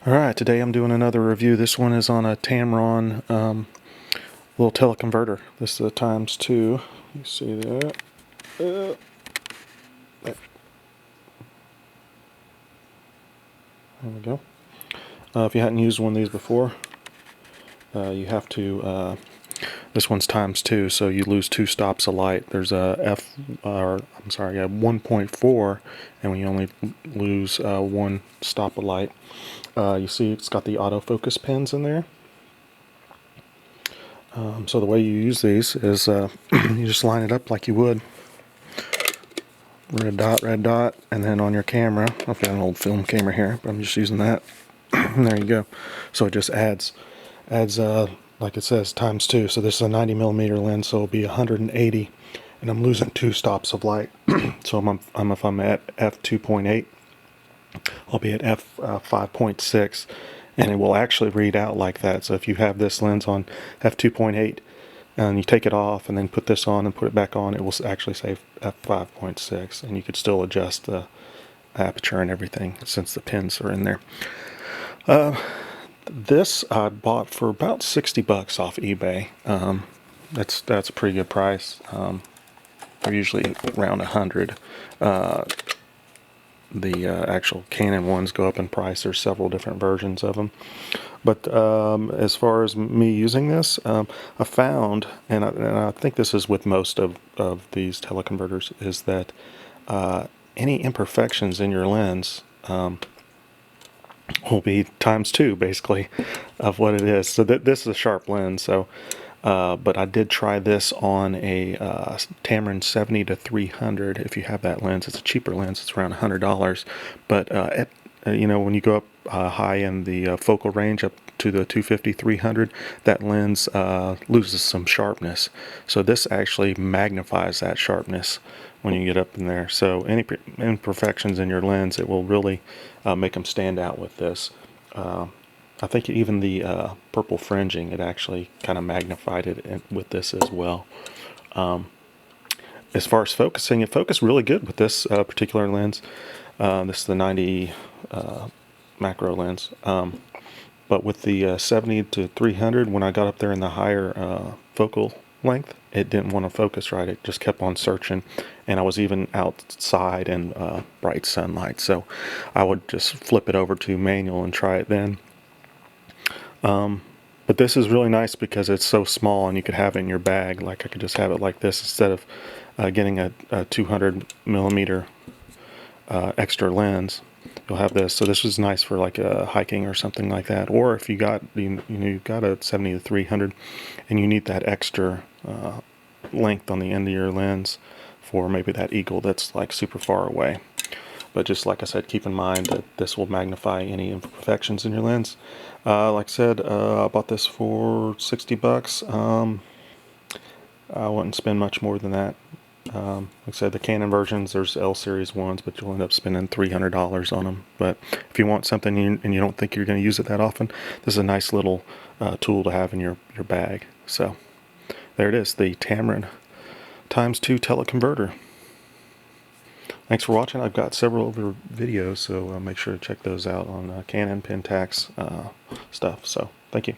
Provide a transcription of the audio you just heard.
Alright, today I'm doing another review. This one is on a Tamron little teleconverter. This is a ×2. You see that? There we go. If you hadn't used one of these before, you have to, this one's ×2, so you lose 2 stops of light. There's a 1.4, and when you only lose 1 stop of light. You see it's got the autofocus pins in there. So the way you use these is you just line it up like you would. Red dot, and then on your camera, I've got an old film camera here, but I'm just using that. And there you go. So it just adds like it says, ×2. So this is a 90mm lens, so it'll be 180, and I'm losing 2 stops of light. So if I'm at f2.8, I'll be at f5.6, and it will actually read out like that. So if you have this lens on f2.8 and you take it off and then put this on and put it back on, it will actually say f5.6, and you could still adjust the aperture and everything since the pins are in there. This I bought for about $60 off eBay. That's a pretty good price. They're usually around 100. The actual Canon ones go up in price. There's several different versions of them. But as far as me using this, I found, and I think this is with most of these teleconverters, is that any imperfections in your lens will be ×2 basically of what it is. So this is a sharp lens. So, but I did try this on a Tamron 70-300. If you have that lens, it's a cheaper lens. It's around $100. But you know, when you go up high in the focal range up to the 250-300, that lens loses some sharpness. So this actually magnifies that sharpness when you get up in there. So any imperfections in your lens, it will really make them stand out with this. I think even the purple fringing, it actually kind of magnified it with this as well. As far as focusing, it focused really good with this particular lens. This is the 90 macro lens. But with the 70-300, when I got up there in the higher focal length, it didn't want to focus right. It just kept on searching, and I was even outside in bright sunlight. So I would just flip it over to manual and try it then. But this is really nice because it's so small and you could have it in your bag. Like I could just have it like this instead of getting a 200mm extra lens. You'll have this. So this was nice for like hiking or something like that. Or if you got you've got a 70-300 and you need that extra length on the end of your lens for maybe that eagle that's like super far away. But just like I said, keep in mind that this will magnify any imperfections in your lens. Like I said, I bought this for $60. I wouldn't spend much more than that. Like I said, the Canon versions, there's L series ones, but you'll end up spending $300 on them. But if you want something and you don't think you're going to use it that often, this is a nice little tool to have in your bag. So there it is, the Tamron ×2 teleconverter. Thanks for watching. I've got several other videos, so make sure to check those out on Canon, Pentax stuff. So thank you.